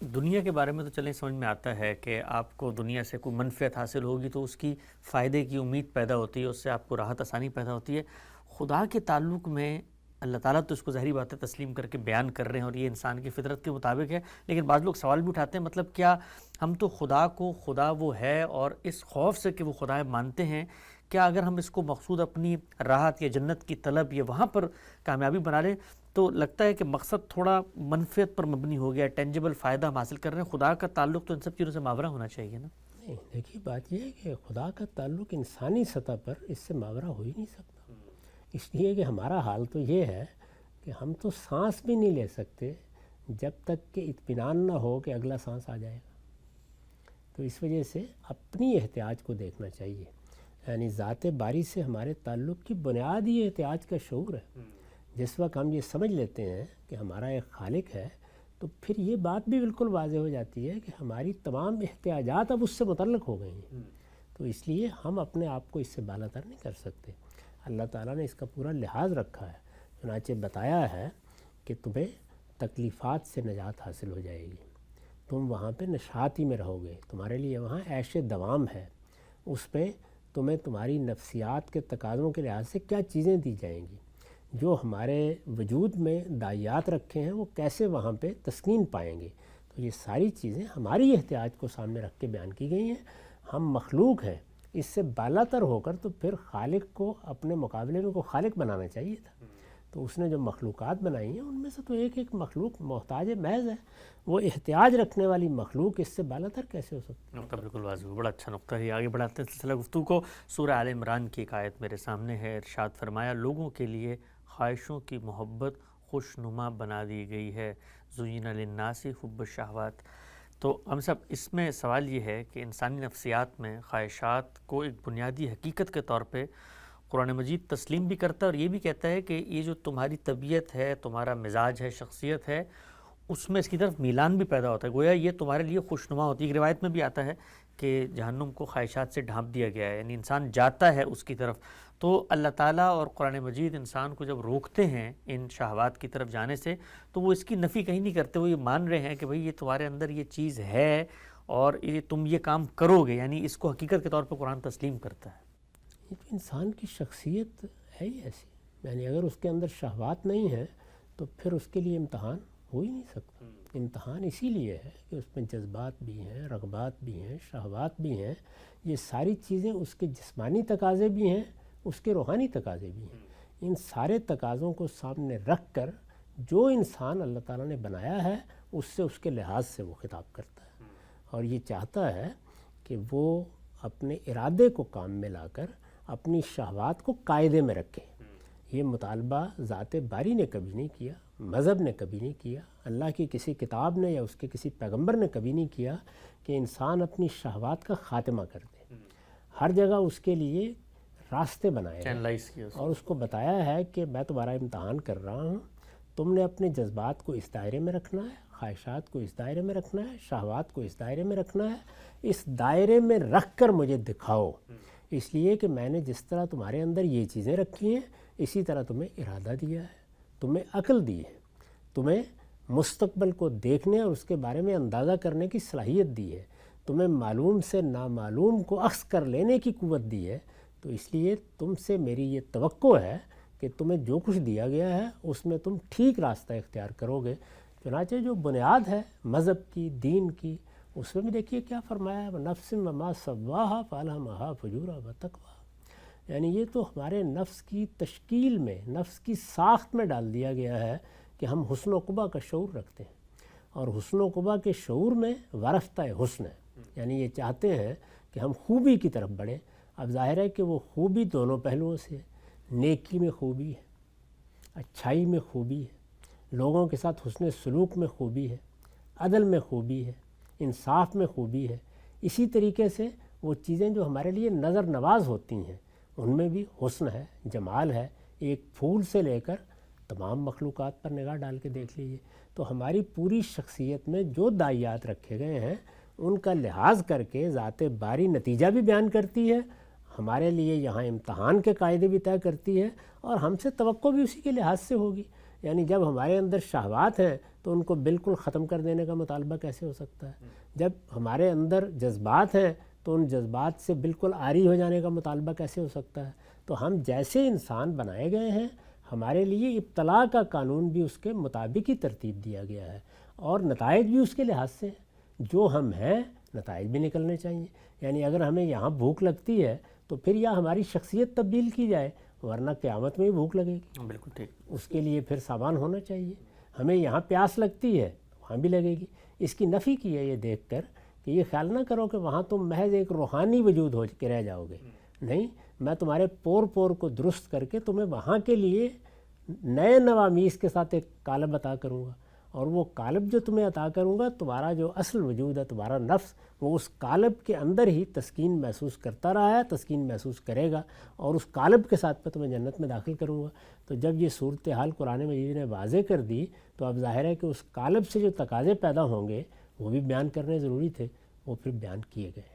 دنیا کے بارے میں تو چلیں سمجھ میں آتا ہے کہ آپ کو دنیا سے کوئی منفعت حاصل ہوگی تو اس کی فائدے کی امید پیدا ہوتی ہے، اس سے آپ کو راحت آسانی پیدا ہوتی ہے۔ خدا کے تعلق میں اللہ تعالیٰ تو اس کو ظاہری بات ہے تسلیم کر کے بیان کر رہے ہیں اور یہ انسان کی فطرت کے مطابق ہے، لیکن بعض لوگ سوال بھی اٹھاتے ہیں مطلب کیا ہم تو خدا کو خدا وہ ہے اور اس خوف سے کہ وہ خدا ہے مانتے ہیں، کیا اگر ہم اس کو مقصود اپنی راحت یا جنت کی طلب یا وہاں پر کامیابی بنا لیں تو لگتا ہے کہ مقصد تھوڑا منفعت پر مبنی ہو گیا، ٹینجیبل فائدہ ہم حاصل کر رہے ہیں۔ خدا کا تعلق تو ان سب چیزوں سے ماورا ہونا چاہیے نا؟ نہیں، دیکھیے بات یہ ہے کہ خدا کا تعلق انسانی سطح پر اس سے ماورا ہو ہی نہیں سکتا، اس لیے کہ ہمارا حال تو یہ ہے کہ ہم تو سانس بھی نہیں لے سکتے جب تک کہ اطمینان نہ ہو کہ اگلا سانس آ جائے گا۔ تو اس وجہ سے اپنی احتیاج کو دیکھنا چاہیے، یعنی ذات باری سے ہمارے تعلق کی بنیاد ہی احتیاج کا شعور ہے۔ جس وقت ہم یہ سمجھ لیتے ہیں کہ ہمارا ایک خالق ہے تو پھر یہ بات بھی بالکل واضح ہو جاتی ہے کہ ہماری تمام احتیاجات اب اس سے متعلق ہو گئی ہیں، تو اس لیے ہم اپنے آپ کو اس سے بالا تر نہیں کر سکتے۔ اللہ تعالیٰ نے اس کا پورا لحاظ رکھا ہے، چنانچہ بتایا ہے کہ تمہیں تکلیفات سے نجات حاصل ہو جائے گی، تم وہاں پہ نشاطی میں رہو گے، تمہارے لیے وہاں عیش دوام ہے، اس میں تمہیں تمہاری نفسیات کے تقاضوں کے لحاظ سے کیا چیزیں دی جائیں گی، جو ہمارے وجود میں داعیات رکھے ہیں وہ کیسے وہاں پہ تسکین پائیں گے۔ تو یہ ساری چیزیں ہماری احتیاج کو سامنے رکھ کے بیان کی گئی ہیں۔ ہم مخلوق ہیں، اس سے بالا تر ہو کر تو پھر خالق کو اپنے مقابلے میں کوئی خالق بنانا چاہیے تھا، تو اس نے جو مخلوقات بنائی ہیں ان میں سے تو ایک ایک مخلوق محتاج محض ہے، وہ احتیاج رکھنے والی مخلوق اس سے بالا تر کیسے ہو سکتی ہے؟ نقطہ بالکل واضح ہے، بڑا اچھا نقطہ ہے۔ آگے بڑھاتے ہیں سلسلہ گفتگو کو۔ سورہ آل عمران کی ایک آیت میرے سامنے ہے، ارشاد فرمایا لوگوں کے لیے خواہشوں کی محبت خوشنما بنا دی گئی ہے، زُیِّنَ لِلنَّاسِ حُبُّ الشہوات۔ تو ہم سب اس میں سوال یہ ہے کہ انسانی نفسیات میں خواہشات کو ایک بنیادی حقیقت کے طور پہ قرآن مجید تسلیم بھی کرتا ہے اور یہ بھی کہتا ہے کہ یہ جو تمہاری طبیعت ہے، تمہارا مزاج ہے، شخصیت ہے، اس میں اس کی طرف میلان بھی پیدا ہوتا ہے، گویا یہ تمہارے لیے خوشنما ہوتی ہے۔ ایک روایت میں بھی آتا ہے کہ جہنم کو خواہشات سے ڈھانپ دیا گیا ہے، یعنی انسان جاتا ہے اس کی طرف۔ تو اللہ تعالیٰ اور قرآن مجید انسان کو جب روکتے ہیں ان شہوات کی طرف جانے سے تو وہ اس کی نفی کہیں نہیں کرتے، وہ یہ مان رہے ہیں کہ بھئی یہ تمہارے اندر یہ چیز ہے اور یہ تم یہ کام کرو گے، یعنی اس کو حقیقت کے طور پر قرآن تسلیم کرتا ہے۔ یہ تو انسان کی شخصیت ہے ہی ایسی، یعنی اگر اس کے اندر شہوات نہیں ہے تو پھر اس کے لیے امتحان ہو ہی نہیں سکتا۔ امتحان اسی لیے ہے کہ اس میں جذبات بھی ہیں، رغبات بھی ہیں، شہوات بھی ہیں، یہ ساری چیزیں اس کے جسمانی تقاضے بھی ہیں، اس کے روحانی تقاضے بھی ہیں۔ ان سارے تقاضوں کو سامنے رکھ کر جو انسان اللہ تعالیٰ نے بنایا ہے اس سے اس کے لحاظ سے وہ خطاب کرتا ہے اور یہ چاہتا ہے کہ وہ اپنے ارادے کو کام میں لا کر اپنی شہوات کو قاعدے میں رکھے۔ یہ مطالبہ ذات باری نے کبھی نہیں کیا، مذہب نے کبھی نہیں کیا، اللہ کی کسی کتاب نے یا اس کے کسی پیغمبر نے کبھی نہیں کیا کہ انسان اپنی شہوات کا خاتمہ کر دے۔ ہر جگہ اس کے لیے راستے بنائے ہیں اور اس کو بتایا ہے کہ میں تمہارا امتحان کر رہا ہوں، تم نے اپنے جذبات کو اس دائرے میں رکھنا ہے، خواہشات کو اس دائرے میں رکھنا ہے، شہوات کو اس دائرے میں رکھنا ہے، اس دائرے میں رکھ کر مجھے دکھاؤ، اس لیے کہ میں نے جس طرح تمہارے اندر یہ چیزیں رکھی ہیں اسی طرح تمہیں ارادہ دیا ہے، تمہیں عقل دی ہے، تمہیں مستقبل کو دیکھنے اور اس کے بارے میں اندازہ کرنے کی صلاحیت دی ہے، تمہیں معلوم سے نامعلوم کو اخذ کر لینے کی قوت دی ہے، تو اس لیے تم سے میری یہ توقع ہے کہ تمہیں جو کچھ دیا گیا ہے اس میں تم ٹھیک راستہ اختیار کرو گے۔ چنانچہ جو بنیاد ہے مذہب کی، دین کی، اس میں بھی دیکھیے کیا فرمایا ہے، نفس وما سواہا فالہمہا فجورہا وتقواہا، یعنی یہ تو ہمارے نفس کی تشکیل میں، نفس کی ساخت میں ڈال دیا گیا ہے کہ ہم حسن و قبح کا شعور رکھتے ہیں، اور حسن و قبح کے شعور میں ورثہ حسن ہے، یعنی یہ چاہتے ہیں کہ ہم خوبی کی طرف بڑھیں۔ اب ظاہر ہے کہ وہ خوبی دونوں پہلوؤں سے ہے، نیکی میں خوبی ہے، اچھائی میں خوبی ہے، لوگوں کے ساتھ حسن سلوک میں خوبی ہے، عدل میں خوبی ہے، انصاف میں خوبی ہے۔ اسی طریقے سے وہ چیزیں جو ہمارے لیے نظر نواز ہوتی ہیں ان میں بھی حسن ہے، جمال ہے۔ ایک پھول سے لے کر تمام مخلوقات پر نگاہ ڈال کے دیکھ لیجیے تو ہماری پوری شخصیت میں جو داعیات رکھے گئے ہیں ان کا لحاظ کر کے ذات باری نتیجہ بھی بیان کرتی ہے، ہمارے لیے یہاں امتحان کے قاعدے بھی طے کرتی ہے اور ہم سے توقع بھی اسی کے لحاظ سے ہوگی۔ یعنی جب ہمارے اندر شہوات ہیں تو ان کو بالکل ختم کر دینے کا مطالبہ کیسے ہو سکتا ہے؟ جب ہمارے اندر جذبات ہیں تو ان جذبات سے بالکل عاری ہو جانے کا مطالبہ کیسے ہو سکتا ہے؟ تو ہم جیسے انسان بنائے گئے ہیں ہمارے لیے ابتلاء کا قانون بھی اس کے مطابق ہی ترتیب دیا گیا ہے، اور نتائج بھی اس کے لحاظ سے ہیں۔ جو ہم ہیں نتائج بھی نکلنے چاہیے۔ یعنی اگر ہمیں یہاں بھوک لگتی ہے تو پھر یا ہماری شخصیت تبدیل کی جائے، ورنہ قیامت میں بھی بھوک لگے گی۔ بالکل ٹھیک۔ اس کے لیے پھر سامان ہونا چاہیے۔ ہمیں یہاں پیاس لگتی ہے وہاں بھی لگے گی۔ اس کی نفی کی ہے یہ دیکھ کر کہ یہ خیال نہ کرو کہ وہاں تم محض ایک روحانی وجود ہو کے رہ جاؤ گے، نہیں، میں تمہارے پور پور کو درست کر کے تمہیں وہاں کے لیے نئے نوامیس کے ساتھ ایک قالب عطا کروں گا، اور وہ قالب جو تمہیں عطا کروں گا، تمہارا جو اصل وجود ہے، تمہارا نفس، وہ اس قالب کے اندر ہی تسکین محسوس کرتا رہا ہے، تسکین محسوس کرے گا، اور اس قالب کے ساتھ میں تمہیں جنت میں داخل کروں گا۔ تو جب یہ صورتحال قرآن مجید نے واضح کر دی تو اب ظاہر ہے کہ اس قالب سے جو تقاضے پیدا ہوں گے وہ بھی بیان کرنے ضروری تھے، وہ پھر بیان کیے گئے۔